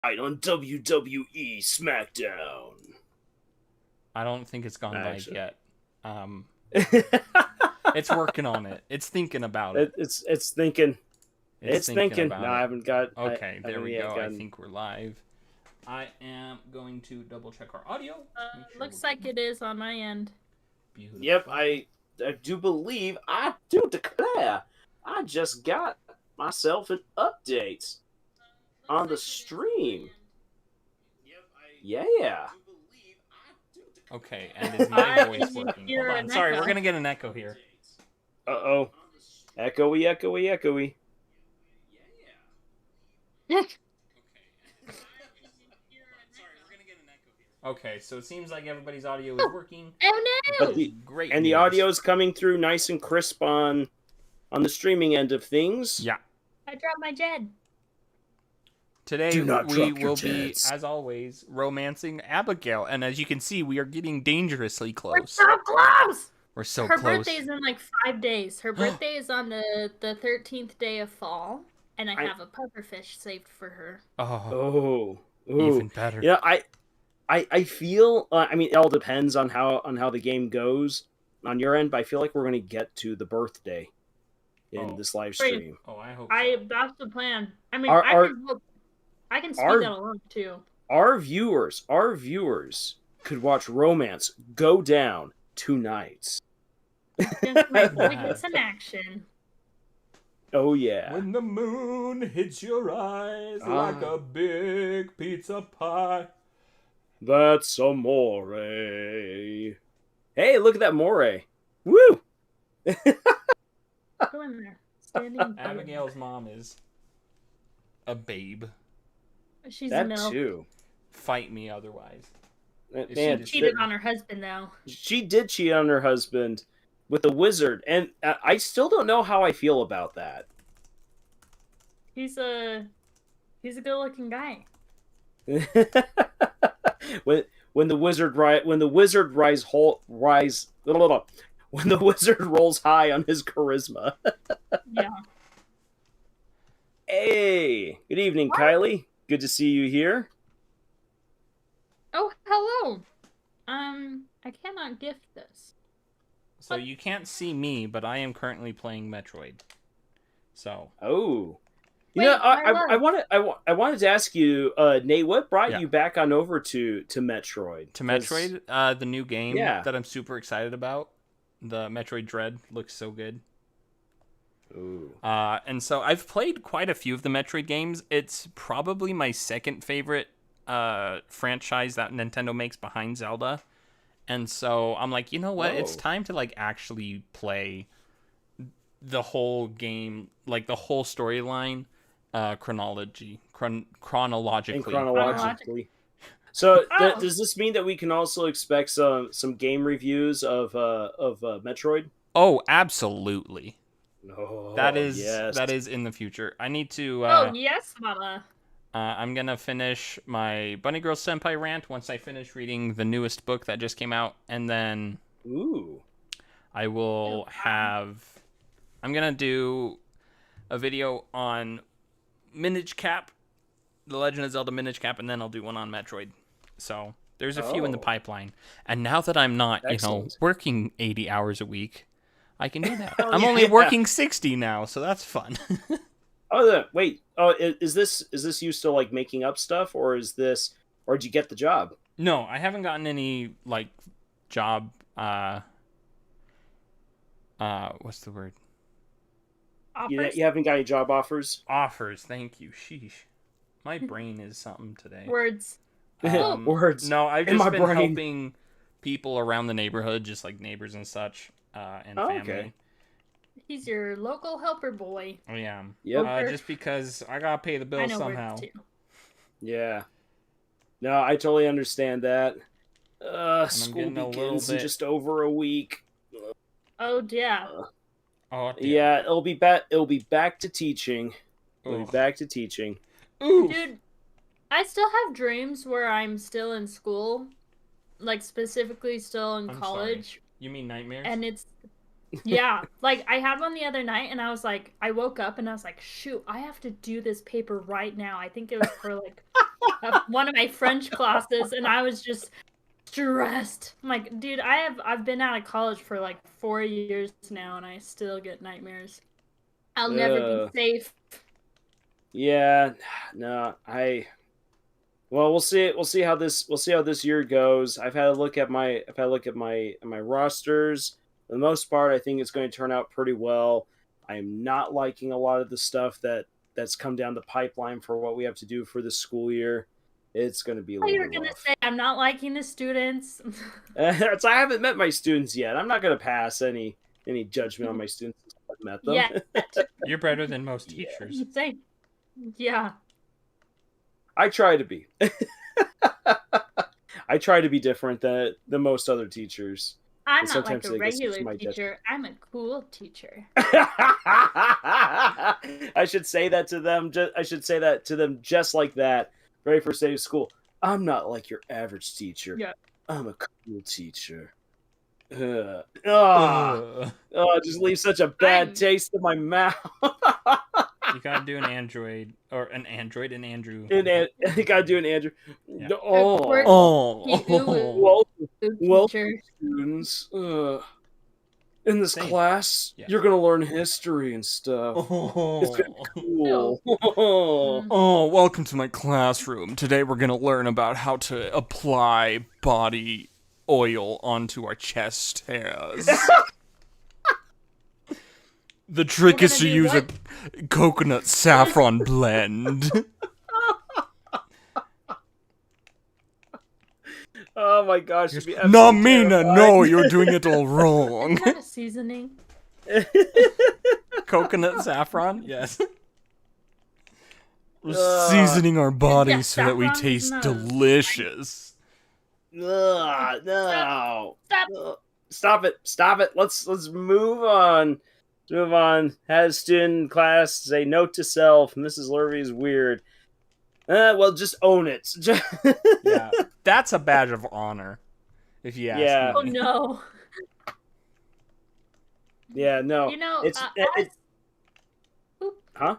On WWE SmackDown. I don't think it's gone live yet. it's It's working on it. It's thinking about it. It's thinking. It's thinking. About No, it. I haven't got. Okay, there we go. Gotten... I think we're live. I am going to double check our audio. Sure looks like it is on my end. Beautiful. Yep, I do believe. I do declare. I just got myself an update on the stream. Yeah. Okay, and is my voice working? Hold on. Sorry, echo. we're gonna get an echo here. Uh-oh. Echoey. Okay, so it seems like everybody's audio is working. Oh no! Great. And the audio is coming through nice and crisp on the streaming end of things. Yeah. I dropped my Jed. Today Do not we drop your will be, jets. as always, romancing Abigail, and as you can see, we are getting dangerously We're close. so close! We're so Her close. birthday's in like 5 days. Her birthday is on the 13th day of fall, and I have a pufferfish saved for her. Oh, Ooh. even better. Yeah, I feel. I mean, it all depends on how the game goes on your end, but I feel like we're gonna get to the birthday in this live stream. Oh, I hope. So. That's the plan. I mean, I can speed that along too. Our viewers could watch romance go down tonight. Since my boy gets some action. Oh yeah. When the moon hits your eyes like a big pizza pie. That's amore. Hey, look at that more. Woo! Go in there. Standing. Abigail's mom is a babe. She's that milk. too. Fight me otherwise. Man, she cheated on her husband though. She did cheat on her husband with a wizard, and I still don't know how I feel about that. He's a good-looking guy. when the wizard rolls high on his charisma. Yeah. Hey, good evening, Kylie. Good to see you here. Oh, hello. I cannot gift this. So you can't see me, but I am currently playing Metroid. So. Oh. Wait, I wanted to ask you, Nate, what brought you back on over to Metroid? To Metroid, the new game that I'm super excited about. The Metroid Dread looks so good. Ooh. And so I've played quite a few of the Metroid games. It's probably my second favorite franchise that Nintendo makes behind Zelda. And so I'm like, you know what? It's time to like actually play the whole game, like the whole storyline, chronologically. So does this mean that we can also expect some game reviews of Metroid? Oh, absolutely. Oh, that is in the future. I need to. Oh yes, Mama. I'm gonna finish my Bunny Girl Senpai rant once I finish reading the newest book that just came out, and then I will have. I'm gonna do a video on Minish Cap, The Legend of Zelda Minish Cap, and then I'll do one on Metroid. So there's a few in the pipeline, and now that I'm not, working 80 hours a week, I can do that. I'm only working 60 now, so that's fun. Wait. Oh, is this you still like making up stuff, or did you get the job? No, I haven't gotten any like job. What's the word? You haven't got any job offers? Offers, thank you. Sheesh. My brain is something today. Words. Words. No, I've just been helping people around the neighborhood, just like neighbors and such, and family. Okay. He's your local helper boy. I am. Yep. Just because I gotta pay the bills somehow. Yeah. No, I totally understand that. School begins in just over a week. Oh yeah. Yeah, it'll be back to teaching. It'll be back to teaching. Dude, I still have dreams where I'm still in school, like specifically still in college. Sorry. You mean nightmares? And it's Yeah, like I had one the other night and I was like, I woke up and I was like, shoot, I have to do this paper right now. I think it was for like one of my French classes and I was just stressed. I'm like, dude, I've been out of college for like 4 years now and I still get nightmares. I'll never be safe. Yeah, no, well, we'll see. We'll see how this year goes. I've had a look at my rosters. For the most part, I think it's going to turn out pretty well. I am not liking a lot of the stuff that's come down the pipeline for what we have to do for the school year. It's going to be a little You were bit gonna rough. say I'm not liking the students. I haven't met my students yet. I'm not going to pass any judgment on my students until I've met them. Yeah. You're better than most teachers. Same. Yeah. I try to be. I try to be different than most other teachers. I'm not like a regular teacher. I'm a cool teacher. I should say that to them. Just like that. Very first day of school. I'm not like your average teacher. Yeah. I'm a cool teacher. Just leave such a bad taste in my mouth. You gotta do an Andrew. You gotta do an Andrew. Yeah. Well, students. In this class, you're gonna learn history and stuff. It's gonna be cool. Oh, welcome to my classroom. Today we're gonna learn about how to apply body oil onto our chest hairs. The trick is to use a coconut saffron blend. Oh my gosh. Not Mina, no, you're doing it all wrong. Is that a seasoning? Coconut saffron? Yes. We're seasoning our bodies so that we taste delicious. No. Stop it. Let's move on. Has student class say note to self. Mrs. Lurvy is weird. Well, just own it. Yeah, that's a badge of honor, if you ask me. Oh no. Yeah, no. You know, huh?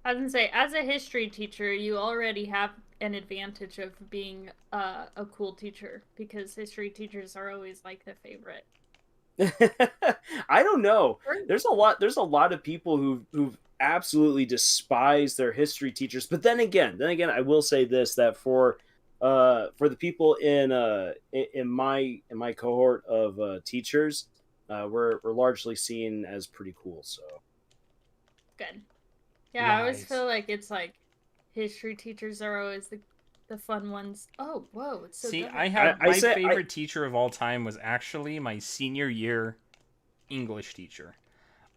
I was gonna say, as a history teacher, you already have an advantage of being a cool teacher because history teachers are always like the favorite. I don't know. There's a lot of people who've absolutely despise their history teachers. But then again, I will say this: that for the people in my cohort of teachers, we're largely seen as pretty cool. So good. Yeah, nice. I always feel like it's like history teachers are always the fun ones. Oh, whoa! It's so See, good. my favorite teacher of all time was actually my senior year English teacher.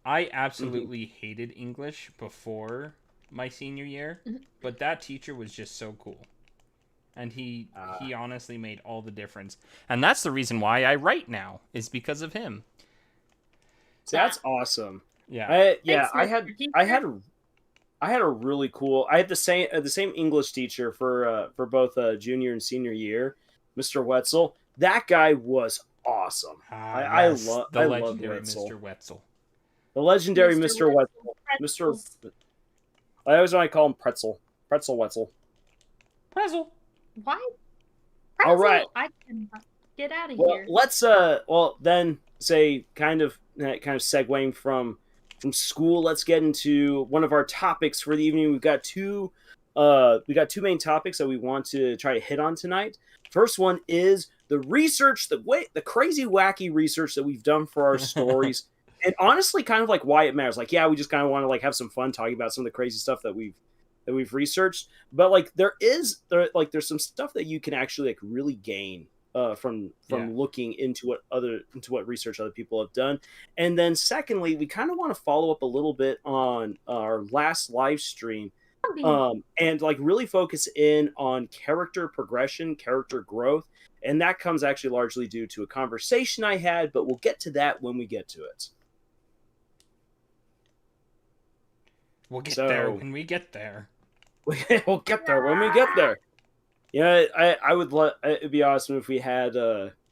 I absolutely hated English before my senior year, but that teacher was just so cool. And he honestly made all the difference. And that's the reason why I write now, is because of him. So that's awesome. Yeah. I had a really cool. I had the same English teacher for both junior and senior year, Mr. Wetzel. That guy was awesome. I love Wetzel. Mr. Wetzel. The legendary Mr. Wetzel. I always want to call him Pretzel. Pretzel Wetzel. Pretzel. Why? Pretzel? All right. I can get out of here. Let's then say kind of segueing from school, let's get into one of our topics for the evening. We've got two main topics that we want to try to hit on tonight. First one is the research, the crazy wacky research that we've done for our stories. And honestly, kind of like why it matters. Like, yeah, we just kind of want to like have some fun talking about some of the crazy stuff that we've researched. But like, there's some stuff that you can actually like really gain from looking into what research other people have done. And then secondly, we kind of want to follow up a little bit on our last live stream, and like really focus in on character progression, character growth. And that comes actually largely due to a conversation I had, but we'll get to that when we get to it. We'll get there when we get there. We'll get there when we get there. Yeah, I would. It'd be awesome if we had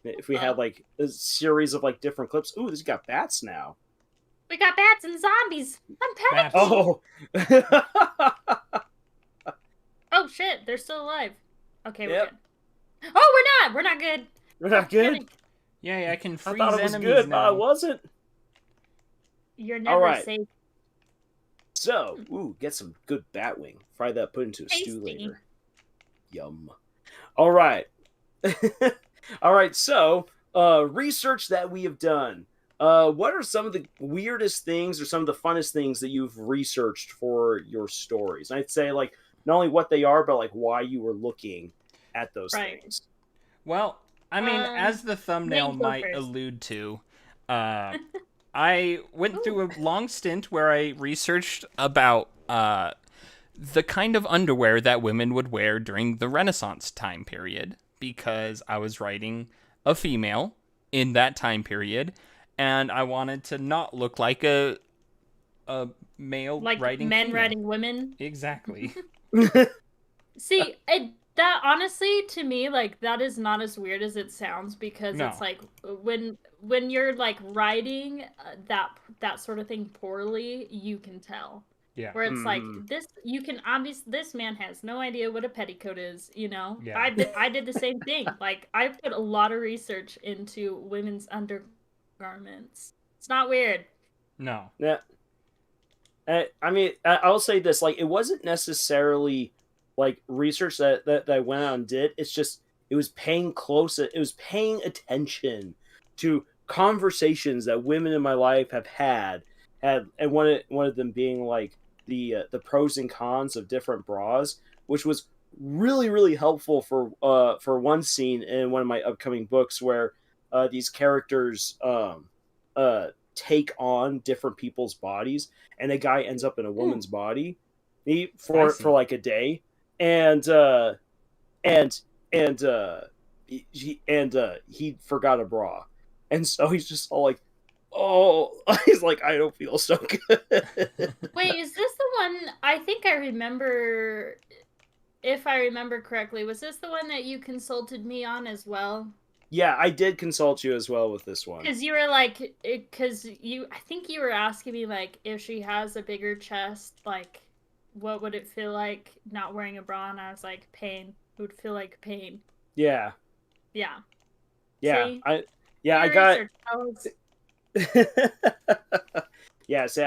if we had like a series of like different clips. Ooh, this got bats now. We got bats and zombies. I'm panicking. Oh. Oh shit, they're still alive. Okay, we're Yep. good. Oh, we're not. We're not good. We're not good. Yeah, I can I freeze thought it was enemies good, now. but I wasn't. You're never right. safe. So, ooh, get some good bat wing. Fry that, put into a stew Tasty. later. Yum. All right. All right, so research that we have done. What are some of the weirdest things or some of the funnest things that you've researched for your stories? And I'd say like not only what they are, but like why you were looking at those things. Well, I mean, as the thumbnail might allude to, I went through a long stint where I researched about the kind of underwear that women would wear during the Renaissance time period, because I was writing a female in that time period, and I wanted to not look like a male like writing men female. writing women. Exactly. See, that honestly, to me, like, that is not as weird as it sounds, because it's like when you're like writing that sort of thing poorly, you can tell. Yeah. Where it's like this, you can this man has no idea what a petticoat is. You know. Yeah. I did the same thing. Like, I put a lot of research into women's undergarments. It's not weird. No. Yeah. I mean, I'll say this: like, it wasn't necessarily like research that I went out and did. It's just it was paying attention to conversations that women in my life have had, and one of them being like the pros and cons of different bras, which was really helpful for one scene in one of my upcoming books where these characters take on different people's bodies, and a guy ends up in a woman's body for like a day, and he forgot a bra, and so he's just all like, oh, he's like, I don't feel so good. Wait, is this the one? I think I remember. If I remember correctly, was this the one that you consulted me on as well? Yeah, I did consult you as well with this one. Because you were like, I think you were asking me, like, if she has a bigger chest, like, what would it feel like not wearing a bra? And I was like, pain. It would feel like pain. Yeah. Yeah. Yeah. See? I got. Yeah. Say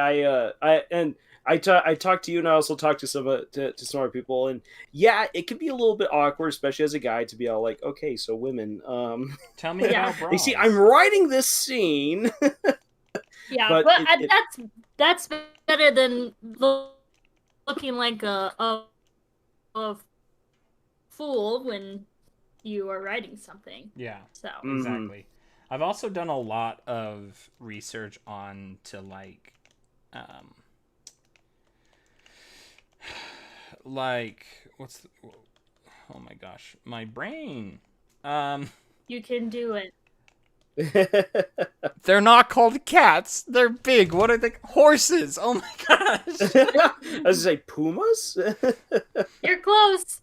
I talked to you, and I also talked to some other people, and yeah, it can be a little bit awkward, especially as a guy, to be all like, okay, so women, tell me about bras. You see, I'm writing this scene. Yeah, but that's better than looking like a fool when you are writing something. Yeah. So exactly. I've also done a lot of research on to like what's oh my gosh, my brain. You can do it. They're not called cats. They're big. What are they? Horses. Oh my gosh. I was gonna say pumas. You're close.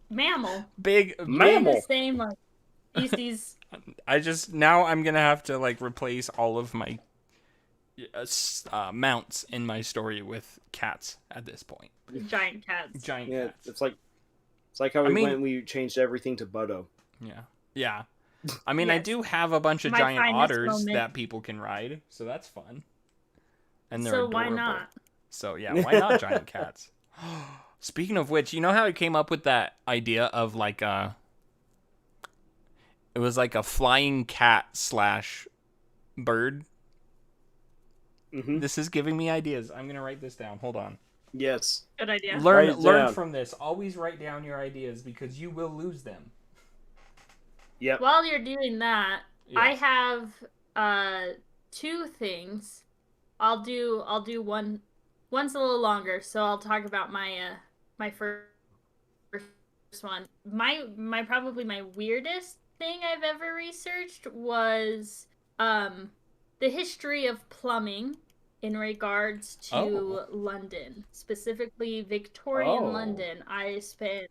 Mammal. Big mammal. The same like species. Now I'm gonna have to like replace all of my mounts in my story with cats at this point. Giant cats. Giant cats. It's like how we changed everything to Budo. Yeah. I mean, yes. I do have a bunch of giant otters that people can ride, so that's fun. And they're adorable. Why not? So yeah, why not giant cats? Speaking of which, you know how I came up with that idea of like it was like a flying cat / bird. Mm-hmm. This is giving me ideas. I'm gonna write this down. Hold on. Yes. Good idea. Learn from this. Always write down your ideas because you will lose them. Yep. While you're doing that, yes. I have 2 things. I'll do one. One's a little longer, so I'll talk about my my first one. My probably my weirdest thing I've ever researched was the history of plumbing in regards to London, specifically Victorian London. I spent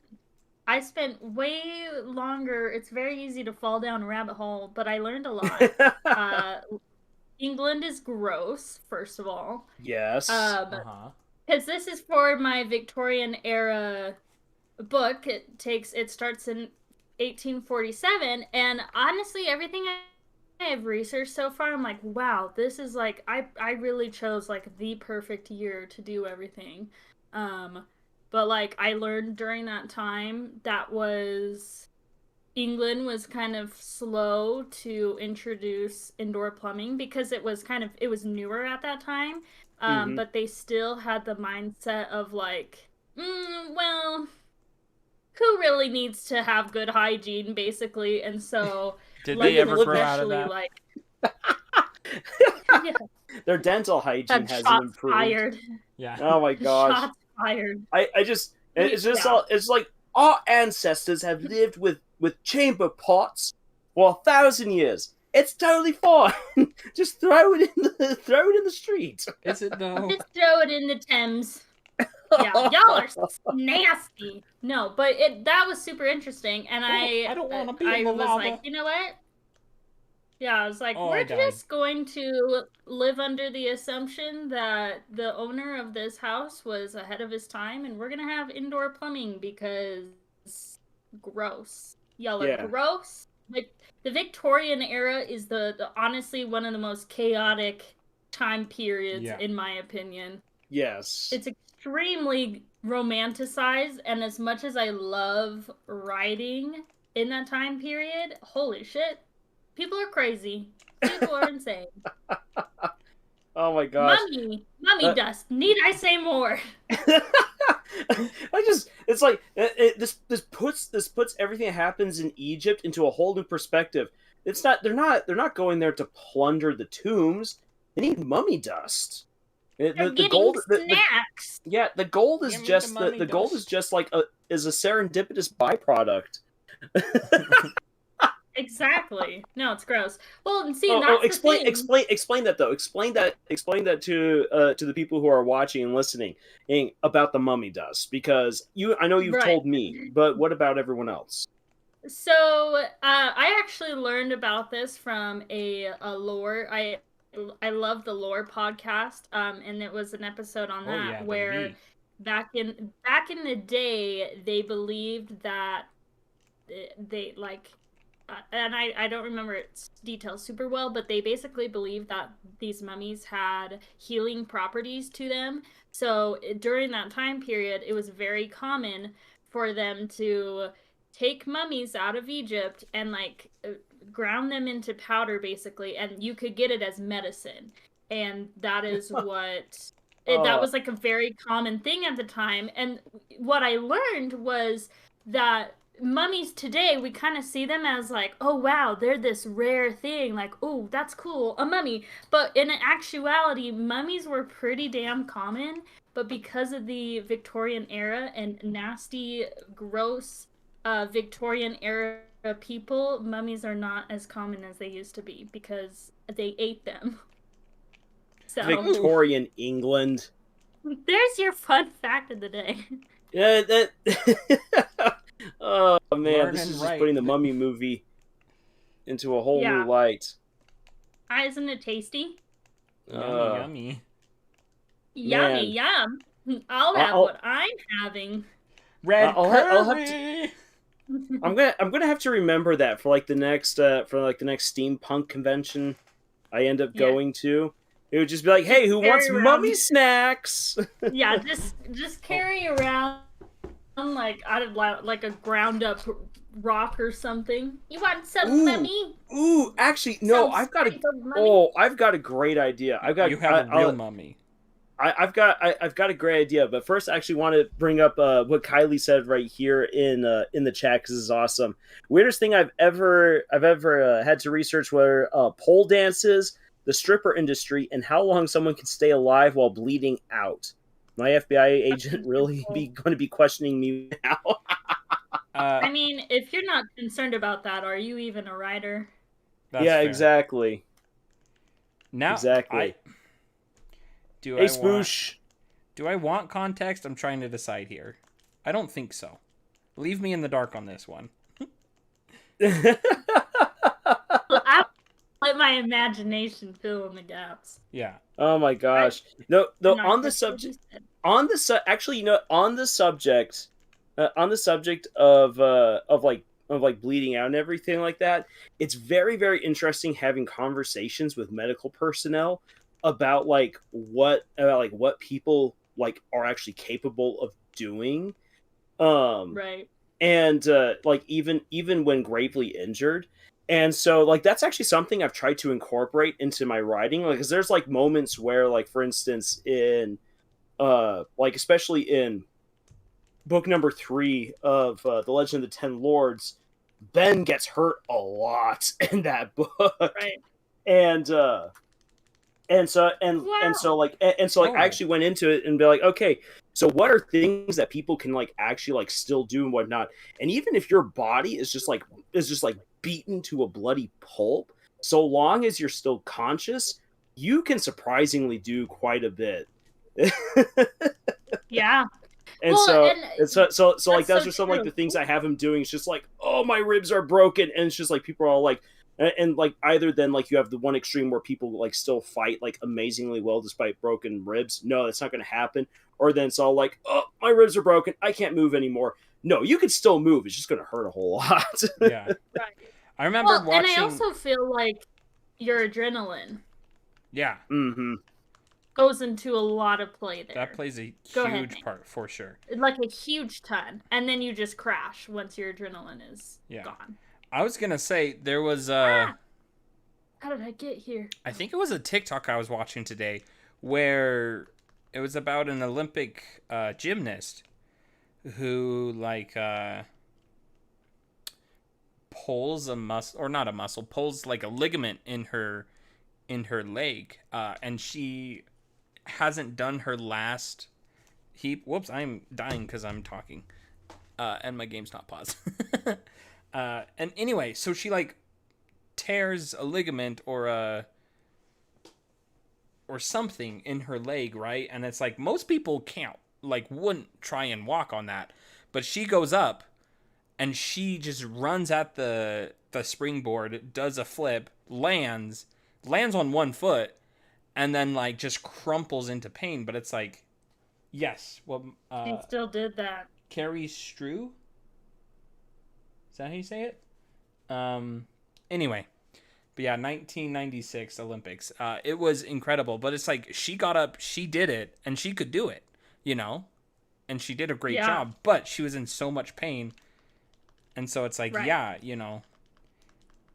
I spent way longer. It's very easy to fall down a rabbit hole, but I learned a lot. Uh, England is gross, first of all. Yes. Because this is for my Victorian era book. It starts in 1847, and honestly, everything I have researched so far, I'm like, wow, this is like I really chose like the perfect year to do everything. Um, but like I learned during that time that was England was kind of slow to introduce indoor plumbing because it was newer at that time. But they still had the mindset of like, well, who really needs to have good hygiene, basically? And so, did like, they ever and grow out of especially that? like, yeah, Their dental hygiene had hasn't shots improved. fired. Yeah. Oh my gosh. Shots fired. I just it's just Yeah. all it's like our ancestors have lived with chamber pots for 1,000 years. It's totally fine. Just throw it in the street. Is it though? Just throw it in the Thames. Yeah, y'all are nasty. No, but that was super interesting, and I don't want to be I in the was lava. like, you know what? Yeah, I was like, Oh, we're I died. just going to live under the assumption that the owner of this house was ahead of his time, and we're gonna have indoor plumbing because gross. Y'all are Yeah. gross. Like the Victorian era is the honestly one of the most chaotic time periods in my opinion. Yes. It's extremely romanticized, and as much as I love writing in that time period, holy shit, people are crazy. People are insane. Oh my gosh. Mummy dust. Need I say more? It's like this puts everything that happens in Egypt into a whole new perspective. It's not they're not going there to plunder the tombs. They need mummy dust. The gold snacks. The gold is just the gold is dust. just like a serendipitous byproduct. Exactly. No, it's gross. Well, and see, explain that though. Explain that to the people who are watching and listening about the mummy dust, because I know you've told me, but what about everyone else? So I actually learned about this from a lore. I love the lore podcast, and it was an episode on that where back in the day they believed that they like. And I don't remember its details super well, but they basically believed that these mummies had healing properties to them. So during that time period, it was very common for them to take mummies out of Egypt and like ground them into powder basically, and you could get it as medicine. And that is what that was like a very common thing at the time. And what I learned was that mummies today, we kind of see them as like, oh wow, they're this rare thing, like, oh, that's cool, a mummy. But in actuality, mummies were pretty damn common, but because of the Victorian era and nasty, gross Victorian era people, mummies are not as common as they used to be because they ate them. So Victorian England. There's your fun fact of the day. Yeah, that oh man, this is just putting the Mummy movie into a whole new light. Isn't it tasty? Yummy. Yummy, yum. I'll have what I'm having. Red I'll have to, I'm gonna have to remember that for like the next steampunk convention I end up going to. It would just be like, hey, who wants mummy snacks? Yeah, just carry around like out of like a ground up rock or something. You want some mummy? Ooh, actually, no. I've got a great idea. You have a real mummy. I've got a great idea, but first I actually want to bring up what Kylie said right here in the chat, because this is awesome. Weirdest thing I've ever had to research were pole dances, the stripper industry, and how long someone can stay alive while bleeding out. My FBI agent really going to be questioning me now. I mean, if you're not concerned about that, are you even a writer? Yeah, fair. Exactly. Now, exactly. Spoosh. Do I want context? I'm trying to decide here. I don't think so. Leave me in the dark on this one. I let my imagination fill in the gaps. Yeah. Oh my gosh. No, on the That's what subject, he said. actually, on the subject, of like bleeding out and everything like that, it's very, very interesting having conversations with medical personnel about what people like are actually capable of doing. Right. And like even when gravely injured. And so like that's actually something I've tried to incorporate into my writing, like, because there's like moments where, like, for instance, in like especially in book number 3 of The Legend of the Ten Lords, Ben gets hurt a lot in that book. Right. And Oh. I actually went into it and be like, okay, so what are things that people can like actually like still do and whatnot? And even if your body is just like beaten to a bloody pulp, so long as you're still conscious, you can surprisingly do quite a bit. Yeah. And Well, so, and like, that's those so are some like true. the things I have him doing. It's just like, oh, my ribs are broken, and it's just like people are all like, and like either then like you have the one extreme where people like still fight like amazingly well despite broken ribs. No, that's not going to happen. Or then it's all like, oh, my ribs are broken, I can't move anymore. No, you can still move. It's just going to hurt a whole lot. Yeah. Right. I remember watching. And I also feel like your adrenaline Yeah. Mm-hmm. goes into a lot of play there. That plays a Go ahead, huge Nate. part for sure. Like a huge ton, and then you just crash once your adrenaline is gone. I was gonna say there was How did I get here? I think it was a TikTok I was watching today where it was about an Olympic gymnast who like pulls a muscle, or not a muscle, pulls like a ligament in her leg, and she hasn't done her last heap. Whoops, I'm dying because I'm talking, and my game's not paused. And anyway, so she like tears a ligament or something in her leg, right? And it's like most people wouldn't try and walk on that, but she goes up and she just runs at the springboard, does a flip, lands on one foot, and then like just crumples into pain. But it's like, yes, well, She still did that. Carrie Strew. Is that how you say it? Anyway, but yeah, 1996 Olympics. It was incredible, but it's like she got up, she did it, and she could do it, and she did a great job, but she was in so much pain. And so it's like, yeah,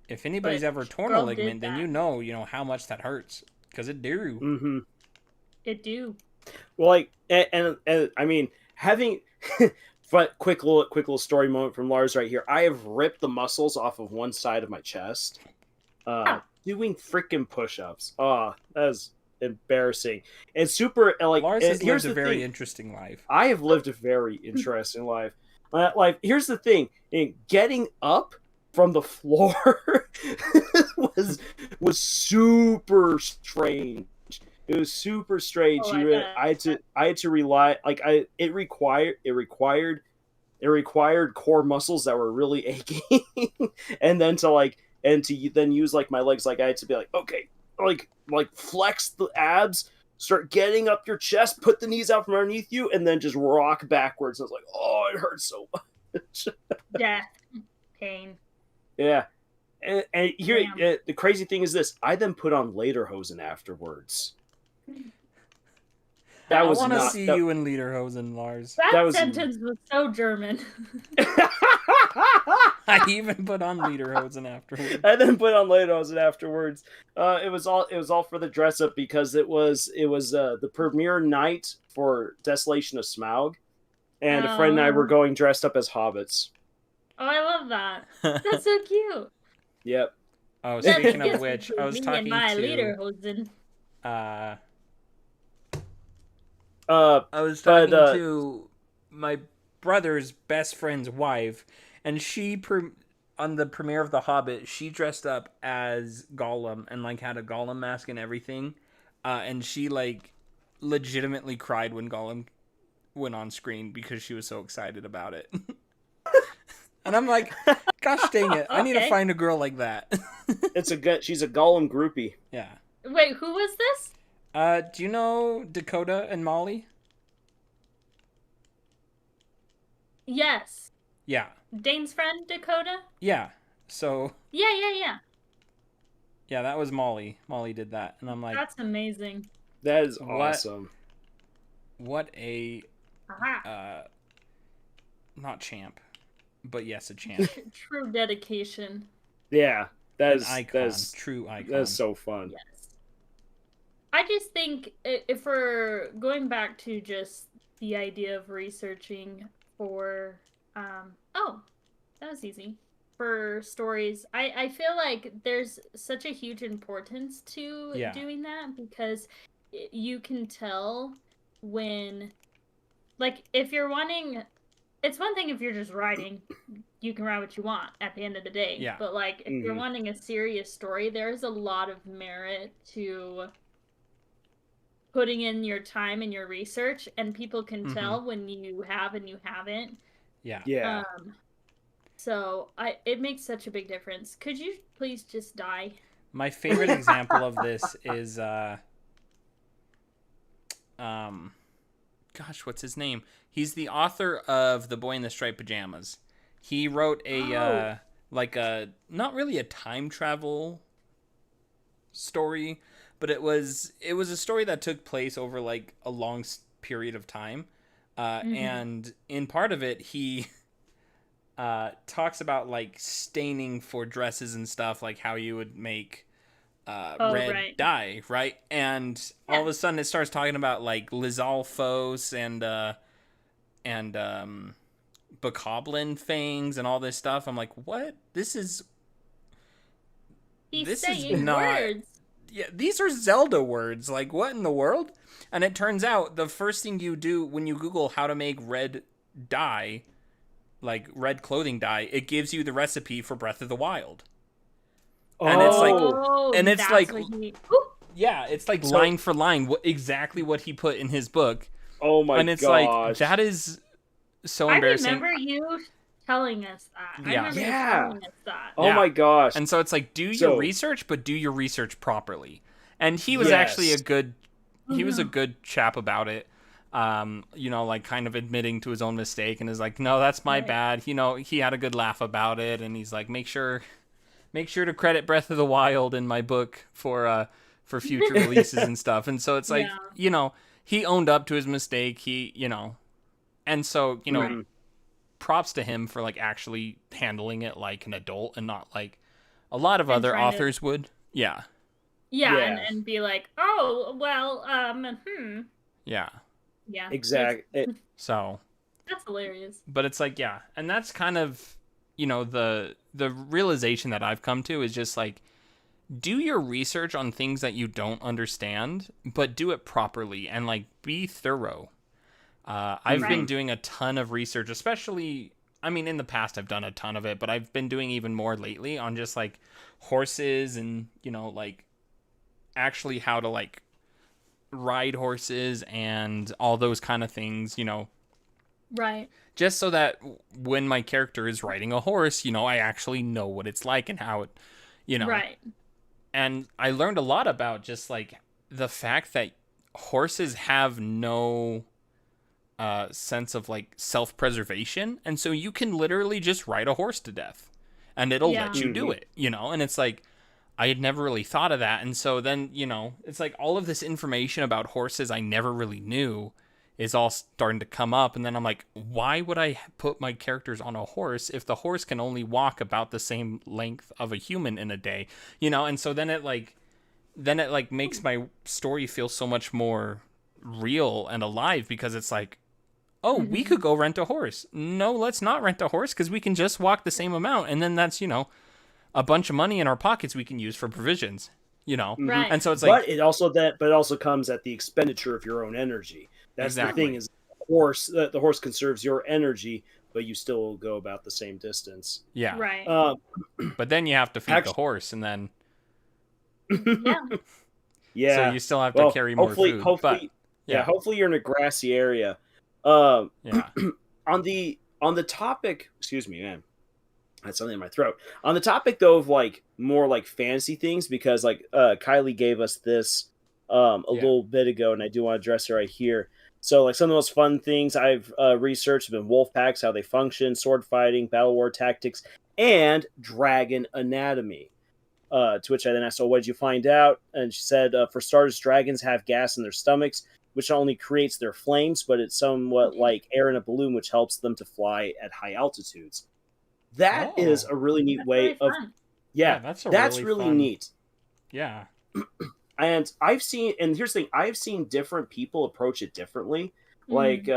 if anybody's ever torn a ligament, then you know how much that hurts, because it do. Mm-hmm. It do. Well, like, and I mean, having quick little story moment from Lars right here. I have ripped the muscles off of one side of my chest, doing freaking push-ups. Oh, that's embarrassing. And super like Lars has lived a very thing. Interesting life. I have lived a very interesting life. Here's the thing: getting up from the floor was super strange. It was super strange. I had to rely it required core muscles that were really aching, and then to then use like my legs. Like I had to be like, okay, like flex the abs, start getting up your chest, put the knees out from underneath you, and then just rock backwards. I was like, oh, it hurts so much. Death, pain. Yeah. And here, the crazy thing is this: I then put on lederhosen afterwards. I want to see you in lederhosen, Lars. That sentence was so German. I even put on lederhosen afterwards. I then put on lederhosen afterwards. It was all for the dress up, because it was the premiere night for Desolation of Smaug, and a friend and I were going dressed up as hobbits. Oh, I love that. That's so cute. Yep. Oh, speaking of which, I was talking my to lederhosen. I was talking to my brother's best friend's wife, and she on the premiere of The Hobbit, she dressed up as Gollum and like had a Gollum mask and everything, and she like legitimately cried when Gollum went on screen because she was so excited about it. And I'm like, gosh dang it, I need to Okay. find a girl like that. She's a Gollum groupie. Yeah. Wait, who was this? Do you know Dakota and Molly? Yes. Yeah. Dane's friend, Dakota? Yeah. So, Yeah. yeah, that was Molly. Molly did that. And I'm like, That's amazing. That is What? awesome. what a, Aha. not champ, but yes, a champ. True dedication. Yeah, that An is icon. True icon. That is so fun. Yes. I just think if we're going back to just the idea of researching for, oh, that was easy. For stories, I feel like there's such a huge importance to Yeah. doing that because you can tell when, like, if you're wanting, it's one thing if you're just writing, you can write what you want at the end of the day. Yeah. But, like, if you're wanting a serious story, there's a lot of merit to putting in your time and your research, and people can tell when you have and you haven't. Yeah. Yeah. So it makes such a big difference. Could you please just die? My favorite example of this is gosh, what's his name? He's the author of The Boy in the Striped Pajamas. He wrote a like a not really a time travel story, but it was a story that took place over like a long period of time. And in part of it, he talks about like staining for dresses and stuff, like how you would make red dye, right? And all of a sudden it starts talking about like Lizalfos and Bokoblin fangs and all this stuff. I'm like, what? This is not words. Yeah, these are Zelda words. Like, what in the world? And it turns out the first thing you do when you Google how to make red dye, like red clothing dye, it gives you the recipe for Breath of the Wild. And it's like, yeah, it's like line for line, exactly what he put in his book. Oh my god! And it's like, that is so embarrassing. I remember you telling us that. Yeah. I remember you telling us that. Oh my gosh! And so it's like, do your research, but do your research properly. And he was actually a good, he was a good chap about it. You know, like kind of admitting to his own mistake and is like, no, that's my bad. You know, he had a good laugh about it, and he's like, make sure to credit Breath of the Wild in my book for future releases and stuff. And so it's like, you know, he owned up to his mistake. He, you know, and so, you know, props to him for like actually handling it like an adult and not like a lot of other authors would. Yeah. And be like, oh, well, Yeah. Yeah. Exactly. So. That's hilarious. But it's like, yeah. And that's kind of, you know, the realization that I've come to is just like, do your research on things that you don't understand, but do it properly and like be thorough. I've been doing a ton of research, especially, I mean, in the past I've done a ton of it, but I've been doing even more lately on just like horses and, you know, like actually how to like ride horses and all those kind of things, you know. Right. Just so that when my character is riding a horse, you know, I actually know what it's like and how it, you know. Right. And I learned a lot about just like the fact that horses have no sense of like self-preservation, and so you can literally just ride a horse to death and it'll let you do it, you know. And it's like, I had never really thought of that. And so then, you know, it's like all of this information about horses I never really knew is all starting to come up. And then I'm like, why would I put my characters on a horse if the horse can only walk about the same length of a human in a day, you know? And so then it makes my story feel so much more real and alive, because it's like, oh, we could go rent a horse. No, let's not rent a horse, because we can just walk the same amount. And then that's, you know, a bunch of money in our pockets we can use for provisions, you know? Right. And so it's like, but it also comes at the expenditure of your own energy. That's the thing, is the horse conserves your energy, but you still go about the same distance. Yeah. Right. But then you have to feed the horse, and then yeah. So you still have to carry more food. Hopefully you're in a grassy area. Yeah. On the topic, excuse me, man. had something in my throat. On the topic though of like more like fantasy things, because like Kylie gave us this a little bit ago, and I do want to address it right here. So like some of the most fun things I've researched have been wolf packs, how they function, sword fighting, battle war tactics, and dragon anatomy. To which I then asked, "Oh, what did you find out?" And she said, "For starters, dragons have gas in their stomachs, which not only creates their flames, but it's somewhat like air in a balloon, which helps them to fly at high altitudes." That is a really neat way really of, Yeah, that's really fun. neat. Yeah. And I've seen, and here's the thing, I've seen different people approach it differently. Like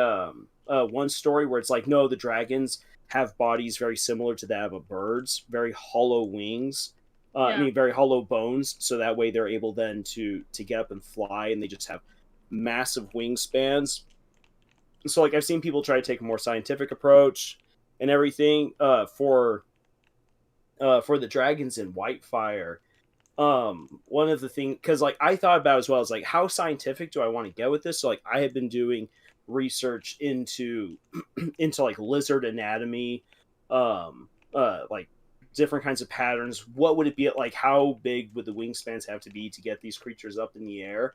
one story where it's like, no, the dragons have bodies very similar to that of a bird's, very hollow wings. I mean, very hollow bones, so that way they're able then to get up and fly, and they just have massive wingspans. So, like, I've seen people try to take a more scientific approach and everything for the dragons in Whitefire. One of the things, because like I thought about as well, is like, how scientific do I want to get with this? So like I had been doing research into into like lizard anatomy, like different kinds of patterns. What would it be like? How big would the wingspans have to be to get these creatures up in the air?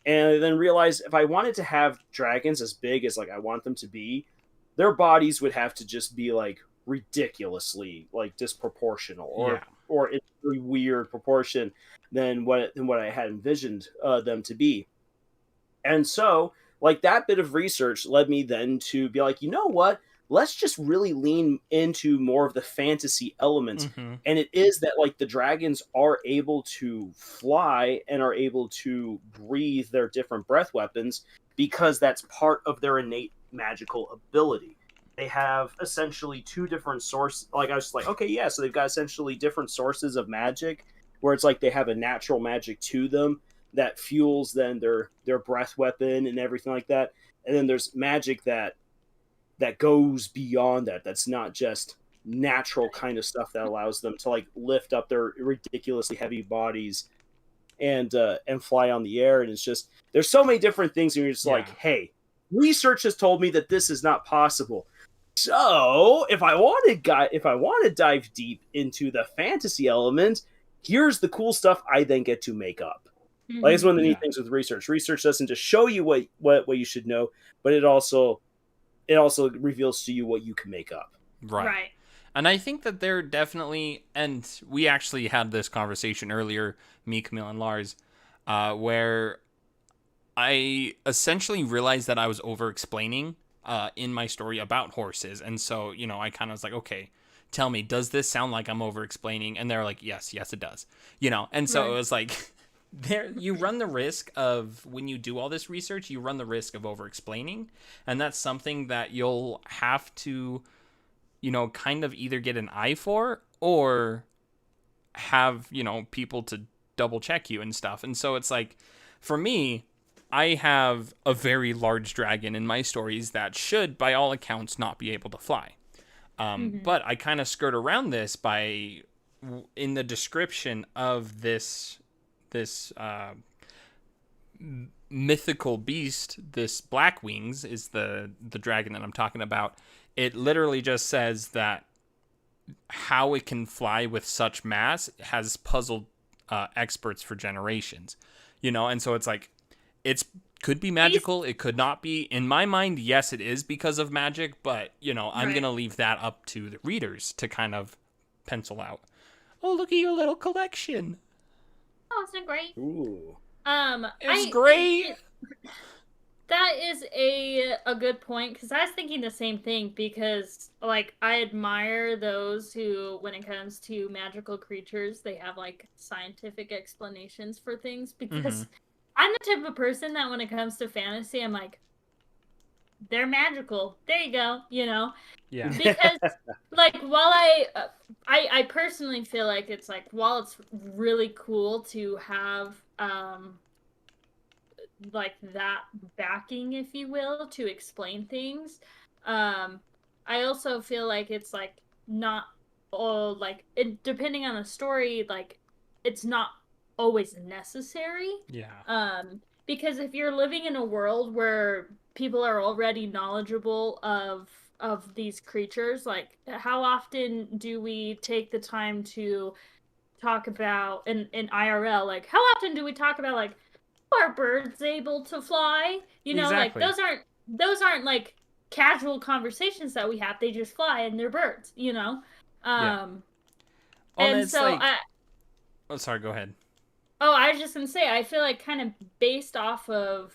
And I then realized if I wanted to have dragons as big as like I want them to be, their bodies would have to just be like ridiculously like disproportional, or in a really weird proportion than what I had envisioned them to be. And so, like, that bit of research led me then to be like, you know what? Let's just really lean into more of the fantasy elements. Mm-hmm. And it is that, like, the dragons are able to fly and are able to breathe their different breath weapons because that's part of their innate magical ability. They have essentially two different sources. Like, I was just like, okay, yeah, so they've got essentially different sources of magic, where it's like they have a natural magic to them that fuels then their breath weapon and everything like that. And then there's magic that goes beyond that. That's not just natural kind of stuff that allows them to like lift up their ridiculously heavy bodies and fly on the air. And it's just, there's so many different things, and you're just like, hey, research has told me that this is not possible. So if I want to dive deep into the fantasy element, here's the cool stuff I then get to make up. Like, it's one of the neat things with research. Research doesn't just show you what you should know, but it also reveals to you what you can make up. Right. And I think that they're definitely, and we actually had this conversation earlier, me, Camille, and Lars, where I essentially realized that I was over-explaining in my story about horses. And so, I kind of was like, okay, tell me, does this sound like I'm over-explaining? And they're like, yes, it does. And so it was like, you run the risk of, when you do all this research, you run the risk of over-explaining. And that's something that you'll have to, kind of either get an eye for or have, people to double check you and stuff. And so it's like, for me, I have a very large dragon in my stories that should, by all accounts, not be able to fly. But I kind of skirt around this by, in the description of this mythical beast, this Black Wings is the dragon that I'm talking about. It literally just says that how it can fly with such mass has puzzled experts for generations, and so it's like, it's could be magical, it could not be. In my mind, yes, it is because of magic, but I'm gonna leave that up to the readers to kind of pencil out. Oh, look at your little collection. Oh, isn't it great? Ooh. It's great. That is a good point, because I was thinking the same thing, because like I admire those who, when it comes to magical creatures, they have like scientific explanations for things, because I'm the type of person that when it comes to fantasy, I'm like, they're magical. There you go, Yeah. Because like, while I personally feel like it's like, while it's really cool to have like that backing, if you will, to explain things, I also feel like it's like not all like it, depending on the story, like it's not always necessary. Because if you're living in a world where people are already knowledgeable of these creatures? Like, how often do we take the time to talk about in IRL? Like, how often do we talk about like, are birds able to fly? You know, like Exactly. those aren't like casual conversations that we have. They just fly and they're birds, you know? Yeah. Um Well, and it's so like, oh, sorry, go ahead. oh, I was just gonna say, I feel like kind of based off of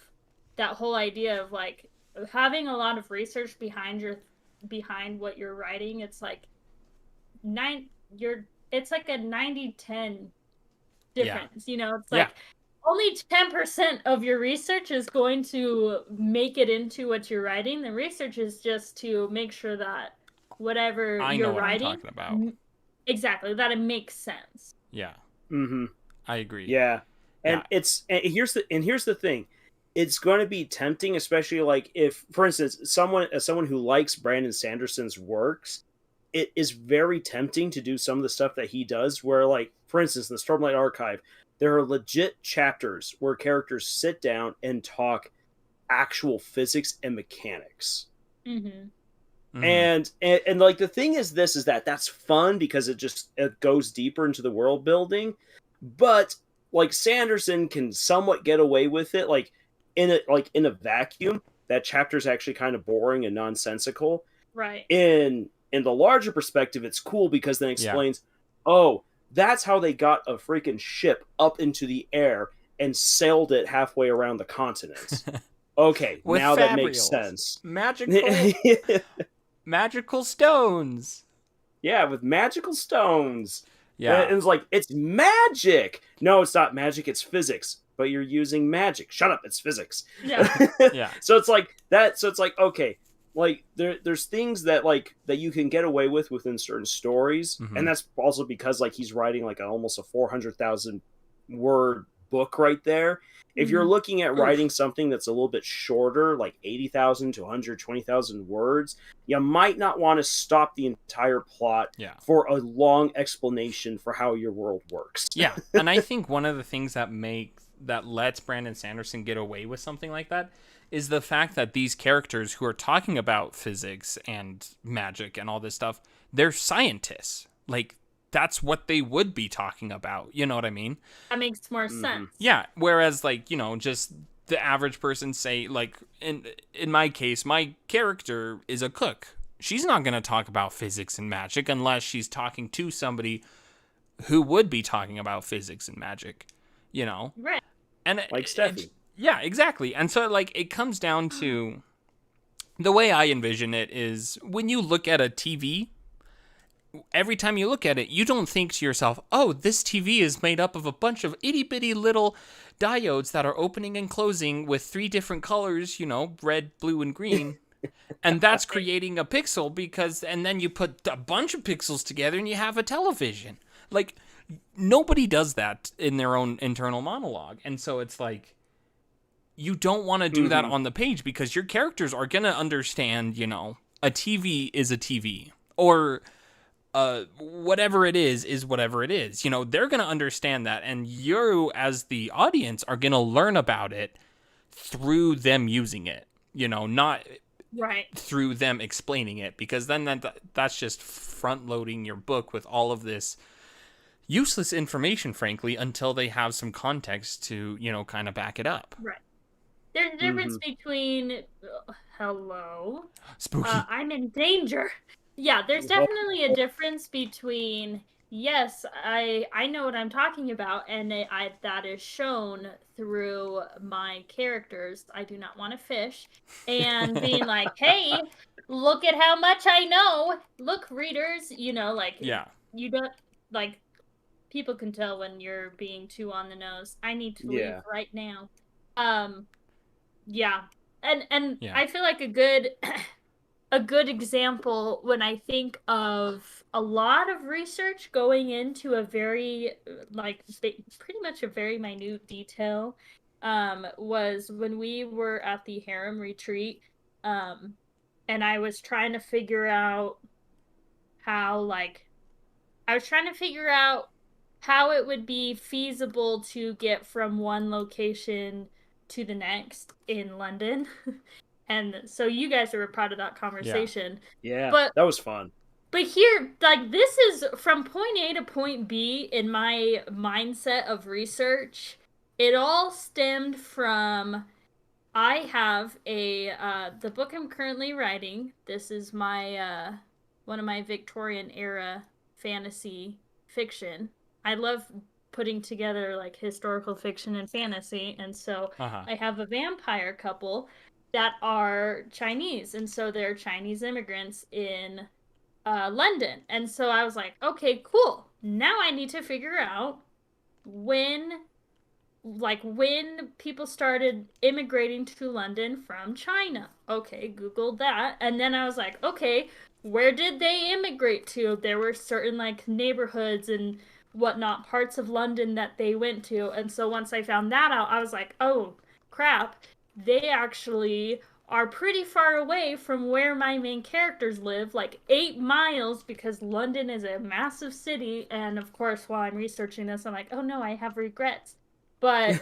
that whole idea of like having a lot of research behind what you're writing, it's like nine you're it's like a 90-10 Yeah. difference. You know, it's Yeah. like only 10% of your research is going to make it into what you're writing. The research is just to make sure that whatever I know you're what I'm writing, talking about. exactly, that it makes sense. Yeah. Mm-hmm. I agree. Yeah, Yeah. here's the thing, it's going to be tempting, especially like if, for instance, someone who likes Brandon Sanderson's works, it is very tempting to do some of the stuff that he does. Where, like, for instance, in the Stormlight Archive, there are legit chapters where characters sit down and talk actual physics and mechanics. Mm-hmm. Mm-hmm. And like the thing is, this is that's fun because it goes deeper into the world building, but like Sanderson can somewhat get away with it, like in a vacuum. That chapter is actually kind of boring and nonsensical. Right. In the larger perspective, it's cool because then it Yeah. explains, oh, that's how they got a freaking ship up into the air and sailed it halfway around the continent. Okay, With now that makes fabrials. sense. Magical stones. Yeah, with magical stones. Yeah. And it's like, it's magic. No, it's not magic, it's physics. But you're using magic. Shut up, it's physics. Yeah. Yeah. So it's like that. So it's like, okay, like there's things that like that you can get away with within certain stories, Mhm. and that's also because like he's writing like almost a 400,000 word book right there. If you're Mhm. looking at writing something that's a little bit shorter, like 80,000 to 120,000 words, you might not want to stop the entire plot Yeah. for a long explanation for how your world works. Yeah. And I think one of the things that lets Brandon Sanderson get away with something like that is the fact that these characters who are talking about physics and magic and all this stuff, they're scientists. Like, that's what they would be talking about. You know what I mean? That makes more sense. Yeah. Whereas, like, you know, just the average person, say, like, in my case, my character is a cook. She's not going to talk about physics and magic unless she's talking to somebody who would be talking about physics and magic, you know? Right. And Like Steffi. yeah, exactly. And so, like, it comes down to the way I envision it is when you look at a TV, every time you look at it, you don't think to yourself, oh, this TV is made up of a bunch of itty bitty little diodes that are opening and closing with 3 different colors, you know, red, blue, and green. And that's creating a pixel and then you put a bunch of pixels together and you have a television. Like, nobody does that in their own internal monologue. And so it's like, you don't want to do that on the page because your characters are going to understand, you know, a TV is a TV. Or whatever it is whatever it is. You know, they're going to understand that. And you, as the audience, are going to learn about it through them using it. You know, not Right. through them explaining it, because then that's just front loading your book with all of this useless information, frankly, until they have some context to, you know, kind of back it up. Right. There's a difference between hello. Spooky. I'm in danger. Yeah, there's definitely a difference between yes, I know what I'm talking about, and that is shown through my characters. I do not want to fish, and being like, hey, look at how much I know. Look, readers, you know, like Yeah. you don't like people can tell when you're being too on the nose. I need to leave right now. Yeah. And Yeah. I feel like a good a good example when I think of a lot of research going into a very like pretty much a very minute detail was when we were at the Harem retreat and I was trying to figure out how how it would be feasible to get from one location to the next in London. And so you guys were a part of that conversation. Yeah, but that was fun. But here, like, this is from point A to point B in my mindset of research. It all stemmed from I have the book I'm currently writing. This is my one of my Victorian era fantasy fiction. I love putting together like historical fiction and fantasy, and so I have a vampire couple that are Chinese, and so they're Chinese immigrants in London. And so I was like, okay, cool. Now I need to figure out when when people started immigrating to London from China. Okay, Googled that. And then I was like, okay, where did they immigrate to? There were certain like neighborhoods and whatnot, parts of London that they went to. And so once I found that out, I was like, oh crap, they actually are pretty far away from where my main characters live, like 8 miles, because London is a massive city. And of course, while I'm researching this, I'm like, oh no, I have regrets. But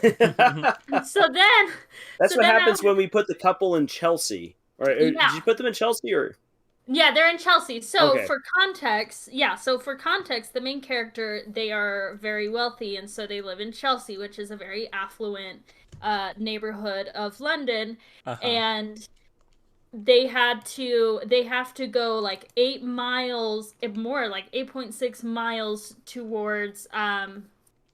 so then that's what happens when we put the couple in Chelsea. Or did you put them in Chelsea or? Yeah, they're in Chelsea. So for context, the main character, they are very wealthy, and so they live in Chelsea, which is a very affluent neighborhood of London. And they have to go like 8 miles, more like 8.6 miles towards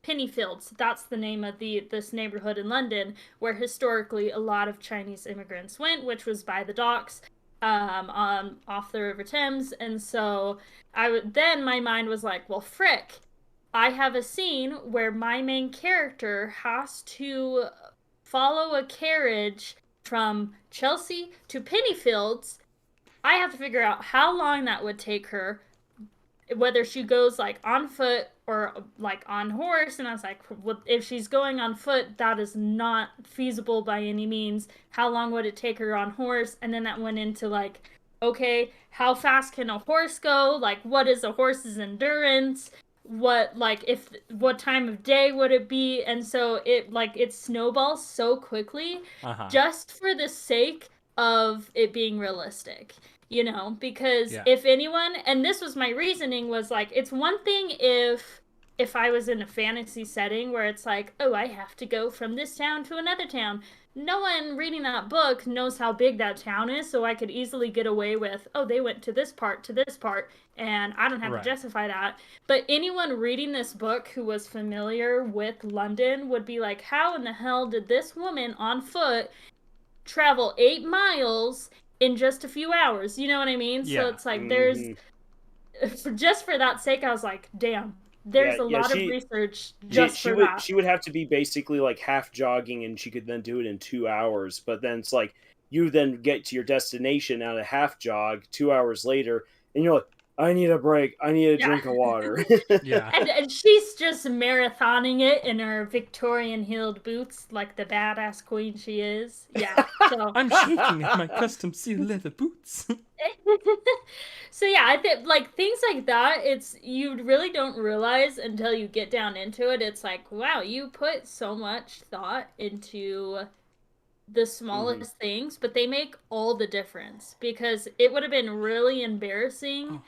Pennyfields. That's the name of this neighborhood in London where historically a lot of Chinese immigrants went, which was by the docks off the River Thames. And so then my mind was like, well, frick, I have a scene where my main character has to follow a carriage from Chelsea to Pennyfields. I have to figure out how long that would take her, whether she goes like on foot or like on horse. And I was like, if she's going on foot, that is not feasible by any means. How long would it take her on horse? And then that went into like, okay, how fast can a horse go? Like, what is a horse's endurance? What time of day would it be? And so it snowballs so quickly just for the sake of it being realistic. Because if anyone, and this was my reasoning, was like, it's one thing if I was in a fantasy setting where it's like, oh, I have to go from this town to another town. No one reading that book knows how big that town is, so I could easily get away with, oh, they went to this part, and I don't have to justify that. But anyone reading this book who was familiar with London would be like, how in the hell did this woman on foot travel 8 miles in just a few hours? You know what I mean? Yeah. So it's like just for that sake, I was like, damn, there's a lot of research just for that. She would have to be basically like half jogging, and she could then do it in 2 hours. But then it's like you then get to your destination on a half jog 2 hours later, and you're like, I need a break. I need a drink of water. And she's just marathoning it in her Victorian heeled boots, like the badass queen she is. Yeah. So I'm shaking in my custom seal leather boots. So yeah, I think like things like that, you really don't realize until you get down into it. It's like, wow, you put so much thought into the smallest things, but they make all the difference, because it would have been really embarrassing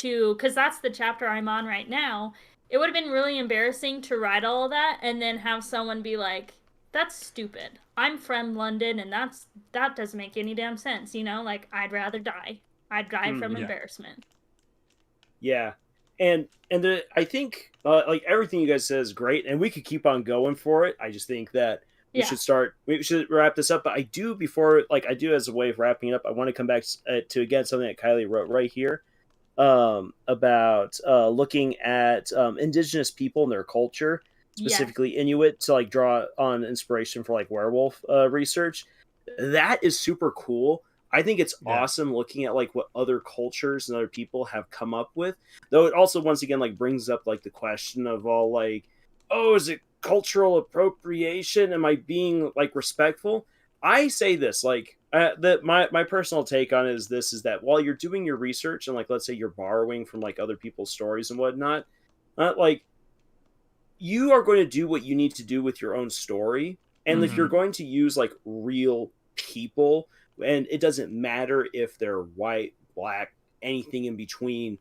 because that's the chapter I'm on right now. It would have been really embarrassing to write all of that and then have someone be like, that's stupid. I'm from London and that doesn't make any damn sense, like I'd rather die. I'd die from embarrassment. Yeah. And I think like everything you guys said is great, and we could keep on going for it. I just think that we should wrap this up. But I do as a way of wrapping it up, I want to come back to again something that Kylie wrote right here about looking at indigenous people and their culture, specifically Inuit, to like draw on inspiration for like werewolf research. That is super cool. I think it's awesome looking at like what other cultures and other people have come up with. Though it also once again like brings up like the question of all like, oh, is it cultural appropriation? Am I being like respectful? I say this like my personal take on it is that while you're doing your research and like let's say you're borrowing from like other people's stories and whatnot, like you are going to do what you need to do with your own story, and if you're going to use like real people, and it doesn't matter if they're white, black, anything in between.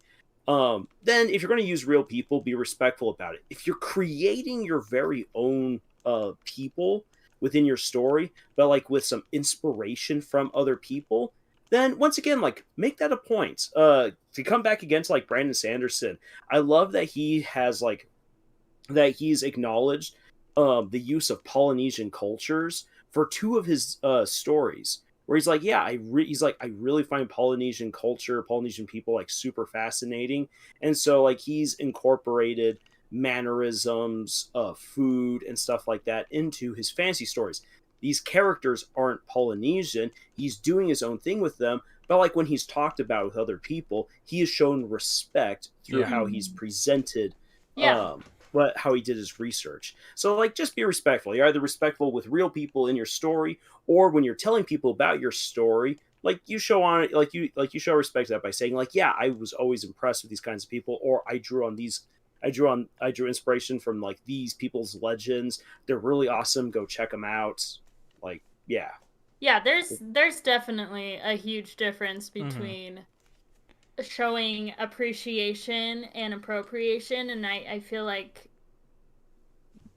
Then if you're going to use real people, be respectful about it. If you're creating your very own people within your story, but like with some inspiration from other people, then once again, like make that a point. To come back against like Brandon Sanderson, I love that he has like that he's acknowledged the use of Polynesian cultures for two of his stories. Where he's like, yeah, he's like, I really find Polynesian culture, Polynesian people like super fascinating, and so like he's incorporated mannerisms, food, and stuff like that into his fantasy stories. These characters aren't Polynesian. He's doing his own thing with them, but like when he's talked about with other people, he has shown respect through how he's presented how he did his research. So like just be respectful. You're either respectful with real people in your story, or when you're telling people about your story, like you show on it, like you show respect to that by saying like, yeah, I was always impressed with these kinds of people, or I drew inspiration from like these people's legends. They're really awesome. Go check them out. Like, yeah. Yeah, there's definitely a huge difference between showing appreciation and appropriation, and I feel like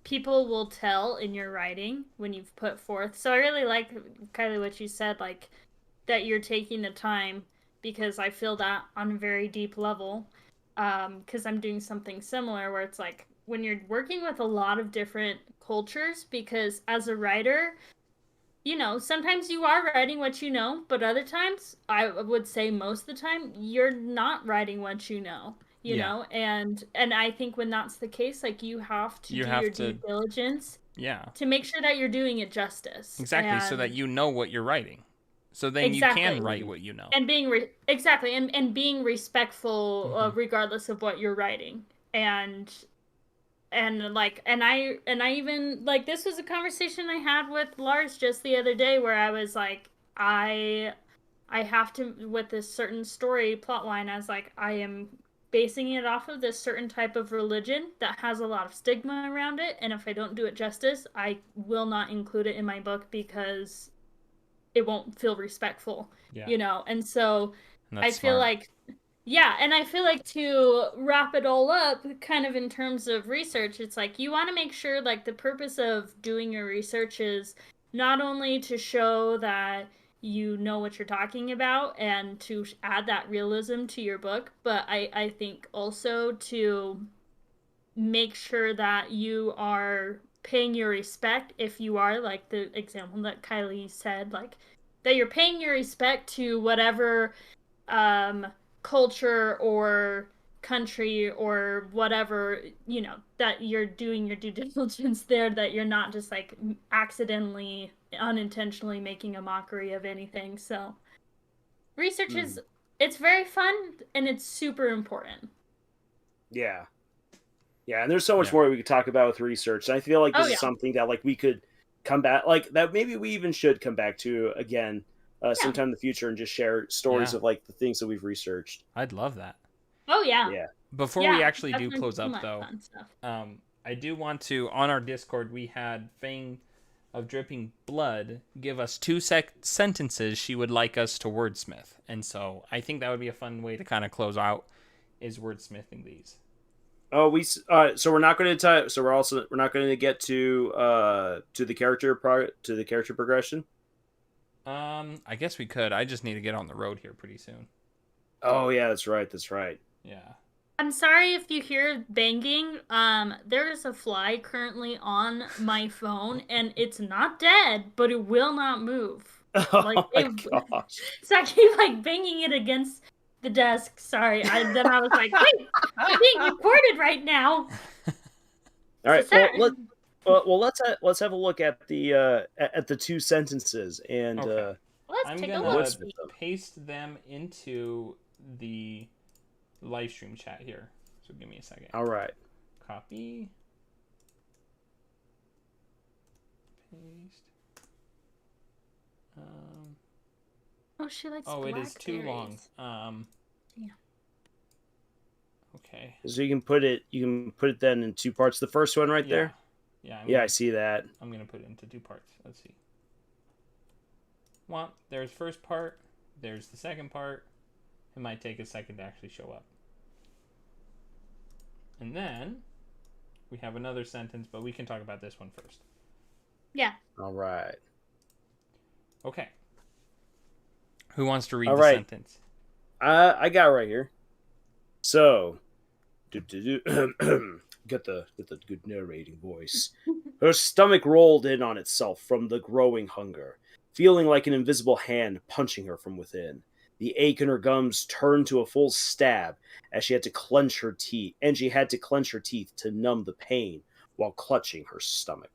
people will tell in your writing when you've put forth. So I really like, Kylie, what you said, like that you're taking the time, because I feel that on a very deep level, because I'm doing something similar where it's like when you're working with a lot of different cultures, because as a writer, you know, sometimes you are writing what you know, but other times, I would say most of the time, you're not writing what you know, you know? And I think when that's the case, like you have to do your due diligence to make sure that you're doing it justice. Exactly, so that you know what you're writing. So then you can write what you know. And being and being respectful regardless of what you're writing. And I even like, this was a conversation I had with Lars just the other day where I was like, I have to, with this certain story plotline, I was like, I am basing it off of this certain type of religion that has a lot of stigma around it, and if I don't do it justice, I will not include it in my book because it won't feel respectful, you know? And so I feel like, yeah, and I feel like to wrap it all up, kind of in terms of research, it's like you want to make sure, like, the purpose of doing your research is not only to show that you know what you're talking about and to add that realism to your book, but I think also to make sure that you are paying your respect, if you are, like the example that Kylie said, like, that you're paying your respect to whatever culture or country or whatever, you know, that you're doing your due diligence there, that you're not just like accidentally, unintentionally making a mockery of anything. So research is, it's very fun and it's super important. Yeah, and there's so much more we could talk about with research, and I feel like this is something that like we could come back, like that maybe we even should come back to again sometime in the future and just share stories of like the things that we've researched. I'd love that. Oh yeah. Before we actually do close up though, I do want to, on our Discord, we had Fang of Dripping Blood give us 2 sentences she would like us to wordsmith, and so I think that would be a fun way to kind of close out, is wordsmithing these. Oh, so we're not going to we're not going to get to the character progression. I guess we could. I just need to get on the road here pretty soon. Oh yeah, that's right. Yeah. I'm sorry if you hear banging. There is a fly currently on my phone, and it's not dead, but it will not move. Oh my gosh! So I keep like banging it against the desk. Sorry. Then I was like, wait, I'm being recorded right now. All right. Well, let's have a look at the 2 sentences, and let's take a look. Paste them into the live stream chat here. So give me a second. All right. Copy. Paste. Oh, she likes. Oh, it is too long. Yeah. Okay. So you can put it then in 2 parts. The first one right there. Yeah. I see that. I'm gonna put it into 2 parts. Let's see. well, there's first part, there's the second part. It might take a second to actually show up. And then we have another sentence, but we can talk about this one first. Yeah. All right. Okay. Who wants to read the sentence? I got it right here. So, get the good narrating voice. Her stomach rolled in on itself from the growing hunger, feeling like an invisible hand punching her from within. The ache in her gums turned to a full stab as she had to clench her teeth, to numb the pain while clutching her stomach.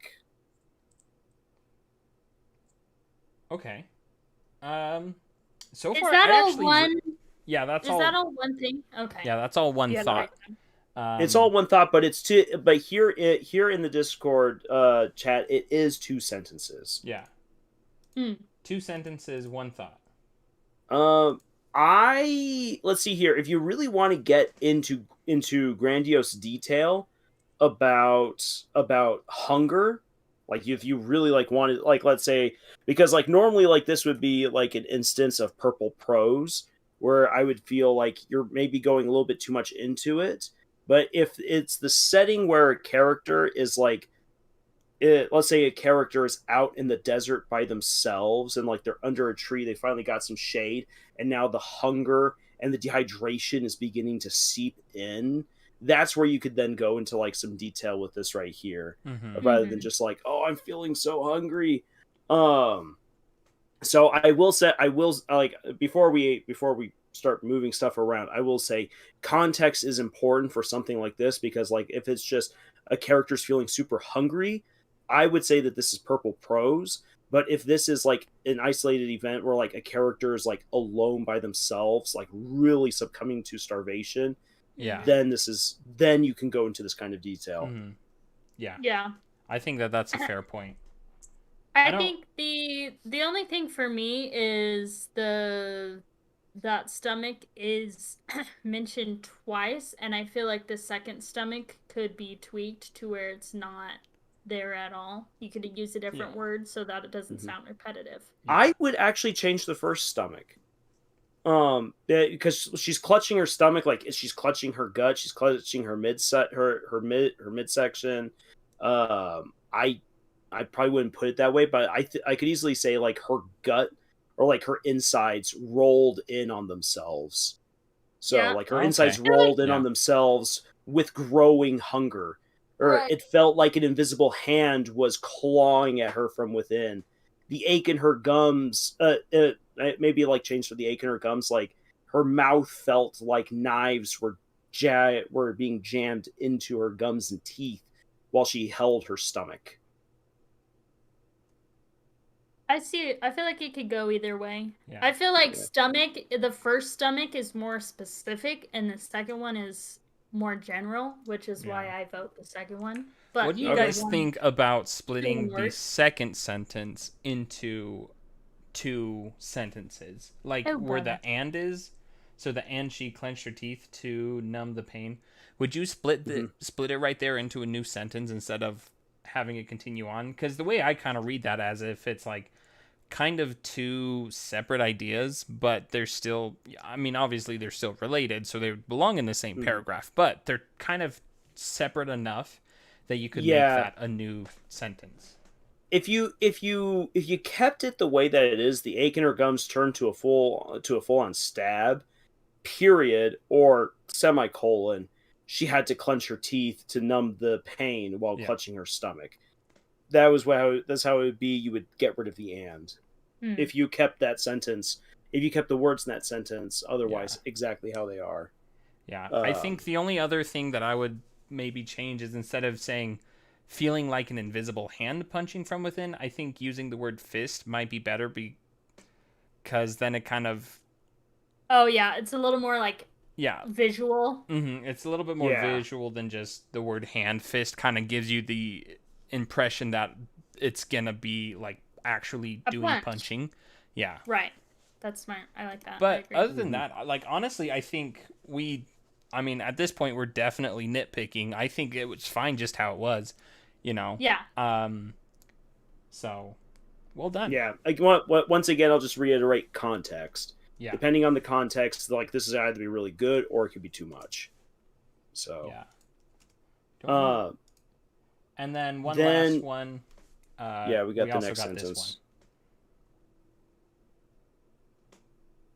Okay. So is far, that I all actually one? Yeah, that's is all. Is that all one thing? Okay. Yeah, that's all one thought. It's all one thought, but it's two. But here in the Discord chat, it is two sentences. Yeah. 2 sentences, one thought. Let's see here. If you really want to get into grandiose detail about hunger, like if you really like wanted, like let's say, because like normally like this would be like an instance of purple prose where I would feel like you're maybe going a little bit too much into it. But if it's the setting where a character is like, let's say a character is out in the desert by themselves and like they're under a tree, they finally got some shade, and now the hunger and the dehydration is beginning to seep in. That's where you could then go into like some detail with this right here, rather than just like, oh, I'm feeling so hungry. So I will like before we start moving stuff around, I will say context is important for something like this, because like if it's just a character's feeling super hungry, I would say that this is purple prose. But if this is like an isolated event where like a character is like alone by themselves, like really succumbing to starvation, then you can go into this kind of detail. Yeah. I think that's a fair point. I think the only thing for me is that stomach is mentioned twice, and I feel like the second stomach could be tweaked to where it's not there at all. You could use a different word so that it doesn't sound repetitive. I would actually change the first stomach. Because she's clutching her stomach, like she's clutching her gut, she's clutching her midsection. I probably wouldn't put it that way, but I could easily say like her gut or like her insides rolled in on themselves. So like her insides rolled in on themselves with growing hunger. Or it felt like an invisible hand was clawing at her from within. The ache in her gums, maybe like changed for the ache in her gums, like her mouth felt like knives were being jammed into her gums and teeth while she held her stomach. I see. I feel like it could go either way. Yeah. I feel like stomach, the first stomach is more specific, and the second one is more general, which is why I vote the second one. But what do you guys think about splitting the second sentence into 2 sentences? Like where the and is, so the and she clenched her teeth to numb the pain. Would you split it right there into a new sentence instead of having it continue on? Because the way I kind of read that as if it's like kind of 2 separate ideas, but they're still, I mean, obviously they're still related, so they belong in the same paragraph, but they're kind of separate enough that you could make that a new sentence. If you kept it the way that it is, the ache in her gums turned to a full on stab, period, or semicolon, she had to clench her teeth to numb the pain while clutching her stomach. That's how it would be. You would get rid of the and. If you kept that sentence, if you kept the words in that sentence, otherwise exactly how they are. Yeah, I think the only other thing that I would maybe change is instead of saying feeling like an invisible hand punching from within, I think using the word fist might be better because then it kind of... Oh, yeah, it's a little more like visual. It's a little bit more visual than just the word hand. Fist kind of gives you the impression that it's gonna be like actually doing punching. Yeah. Right. That's smart. I like that. But other than that, like honestly, I think at this point we're definitely nitpicking. I think it was fine just how it was, you know. Yeah. So well done. Yeah, like once again, I'll just reiterate context. Yeah. Depending on the context, like this is either be really good or it could be too much. So yeah. And then last one. Yeah, we got the also next got this one. sentence.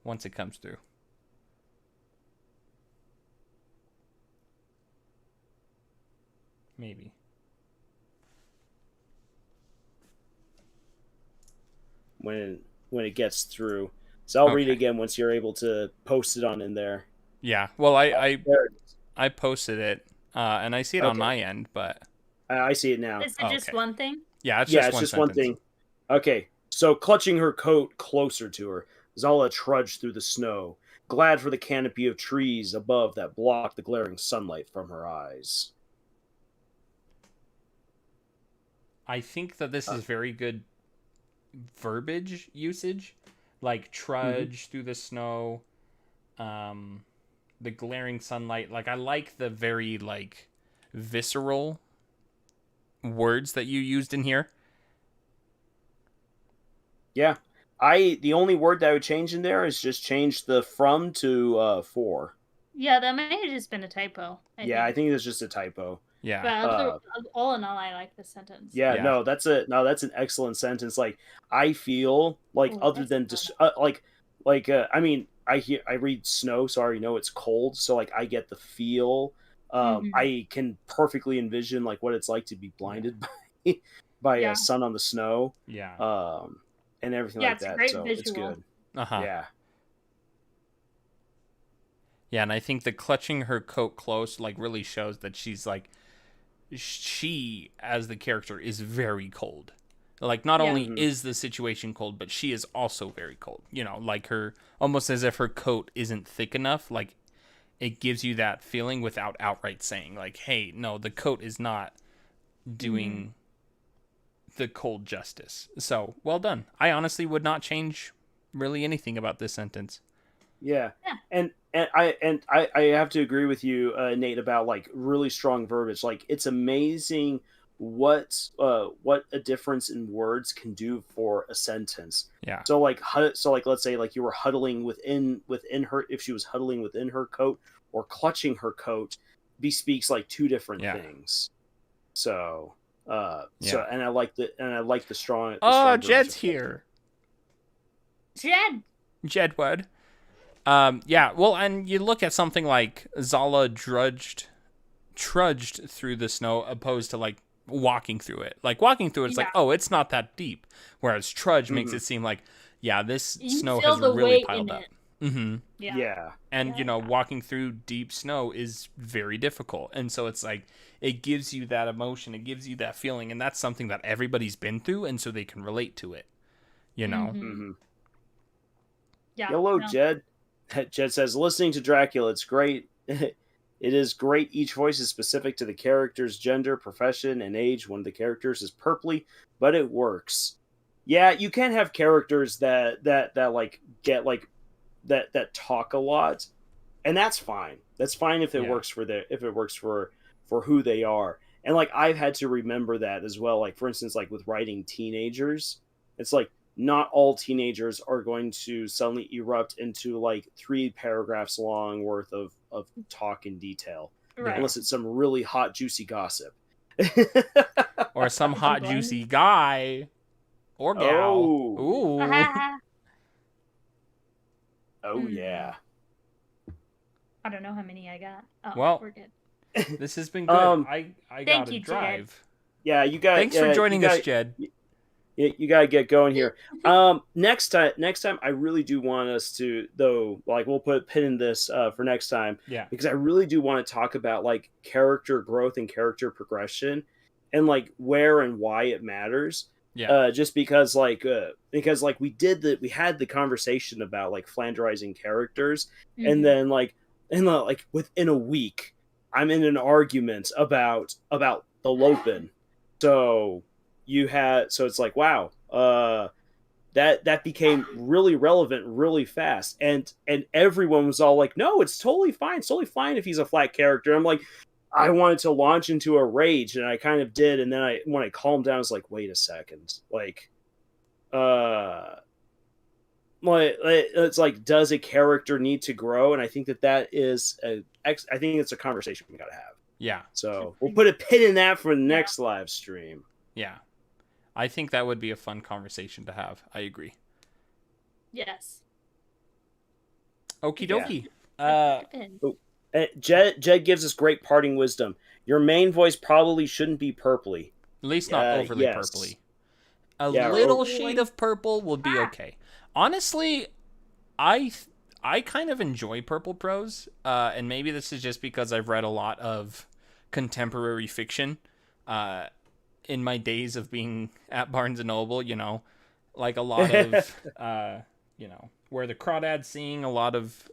Once it comes through. Maybe. When it gets through. So I'll read it again once you're able to post it on in there. Yeah. Well, I posted it, and I see it on my end, but I see it now. Is it just one thing? Yeah, it's just one thing. Okay, so clutching her coat closer to her, Zala trudged through the snow, glad for the canopy of trees above that blocked the glaring sunlight from her eyes. I think that this is very good verbiage usage, like trudge through the snow, the glaring sunlight. Like I like the very like visceral words that you used in here. Yeah, the only word that I would change in there is just change the from to for. Yeah, that may have just been a typo. I think it's just a typo. Yeah. But all in all, I like this sentence. Yeah, no, that's an excellent sentence. Like I feel like other than just I mean, I read snow, so I already know it's cold, so like I get the feel. I can perfectly envision like what it's like to be blinded by a sun on the snow. Yeah. And everything like it's that. A great so visual. It's good. Yeah. Yeah, and I think the clutching her coat close like really shows that she's like she as the character is very cold. Like not only is the situation cold, but she is also very cold. You know, like her almost as if her coat isn't thick enough. Like it gives you that feeling without outright saying like, "Hey, no, the coat is not doing the cold justice." So, well done. I honestly would not change really anything about this sentence. Yeah. And I have to agree with you, Nate, about like really strong verbiage. Like it's amazing what a difference in words can do for a sentence. Yeah. So like let's say like you were huddling within her, if she was huddling within her coat or clutching her coat, bespeaks like two different things. So so and I like the strong. Jed's here. Jedward. Yeah, well, and you look at something like Zala trudged through the snow opposed to like walking through it. Like walking through it's like, oh, it's not that deep. Whereas trudge makes it seem like, yeah, this snow has really piled up. Yeah. And you know, walking through deep snow is very difficult. And so it's like it gives you that emotion, it gives you that feeling, and that's something that everybody's been through, and so they can relate to it. You know? Yeah. Hello, Jed. Jed says, listening to Dracula, it's great. It is great. Each voice is specific to the character's gender, profession, and age. One of the characters is purpley, but it works. Yeah, you can have characters that like get like that talk a lot, and that's fine. That's fine if it works for who they are. And like I've had to remember that as well. Like for instance, like with writing teenagers, it's like not all teenagers are going to suddenly erupt into like 3 paragraphs long worth of talk in detail, unless it's some really hot juicy gossip or some hot juicy guy or gal. Oh yeah. I don't know how many I got. Well, we're good. This has been good. I gotta drive. Jed. Yeah, you guys. Thanks for joining us, Jed. You gotta get going here. Next time, I really do want us to, though, like we'll put a pin in this for next time. Yeah. Because I really do want to talk about like character growth and character progression, and like where and why it matters. Yeah. Just because like we had the conversation about like flanderizing characters, and then like within a week, I'm in an argument about the Lopin. So it's like, wow, that became really relevant really fast, and everyone was all like, no, it's totally fine if he's a flat character. I'm like, I wanted to launch into a rage, and I kind of did, and then when I calmed down, I was like, wait a second, like it's like, does a character need to grow? And I think that is I think it's a conversation we gotta have. Yeah. So we'll put a pin in that for the next live stream. Yeah. I think that would be a fun conversation to have. I agree. Yes. Okie dokie. Jed gives us great parting wisdom. Your main voice probably shouldn't be purpley. At least not overly purpley. A Yeah, little shade of purple would be okay. Honestly, I kind of enjoy purple prose, and maybe this is just because I've read a lot of contemporary fiction in my days of being at Barnes & Noble, you know, like a lot of, you know, where the Crawdads sing, a lot of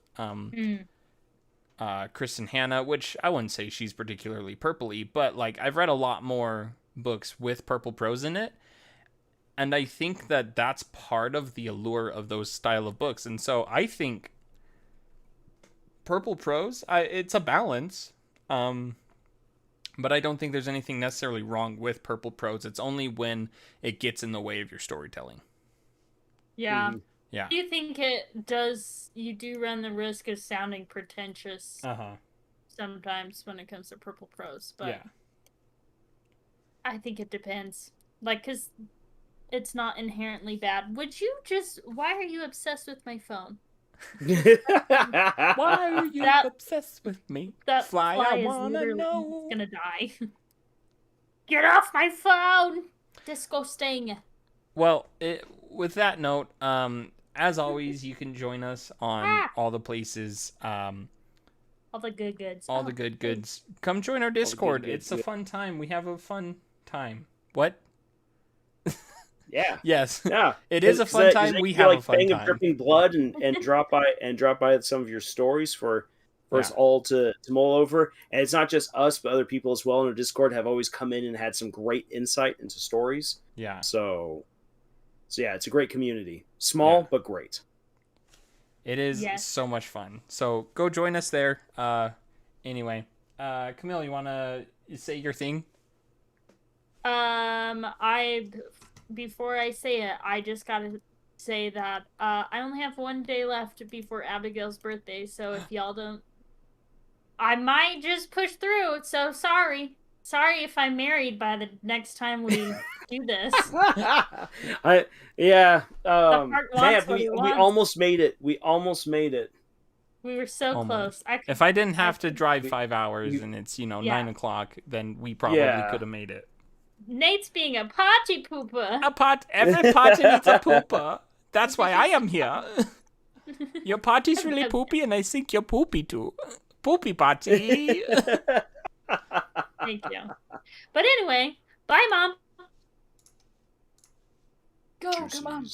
Kristen Hanna, which I wouldn't say she's particularly purpley, but like I've read a lot more books with purple prose in it. And I think that that's part of the allure of those style of books. And so I think purple prose, it's a balance. But I don't think there's anything necessarily wrong with purple prose. It's only when it gets in the way of your storytelling. Yeah. Mm-hmm. Yeah. Do you think you do run the risk of sounding pretentious sometimes when it comes to purple prose, but yeah. I think it depends. Like, because it's not inherently bad. Why are you obsessed with my phone? Why are you obsessed with me? That fly I wanna know. Gonna die. Get off my phone! Disco sting. Well, with that note, as always, you can join us on all the places. All the good goods. All the good goods. Come join our Discord. It's a fun time. We have a fun time. What? Yeah. Yes. Yeah. It is a fun time. We have a fun time. Of dripping blood and drop by some of your stories for us all to mull over. And it's not just us, but other people as well in our Discord have always come in and had some great insight into stories. Yeah. So yeah, it's a great community. Small but great. It is so much fun. So go join us there. Anyway, Camille, you want to say your thing? Before I say it, I just gotta say that I only have one day left before Abigail's birthday, so if y'all don't, I might just push through. So sorry if I'm married by the next time we do this. Man, we almost made it. We were so close. If I didn't have to drive 5 hours and it's 9 o'clock, then we probably could have made it. Nate's being a potty pooper. Every potty needs a pooper. That's why I am here. Your potty's really poopy, and I think you're poopy too. Poopy potty. Thank you. But anyway, bye, Mom. Go, come on.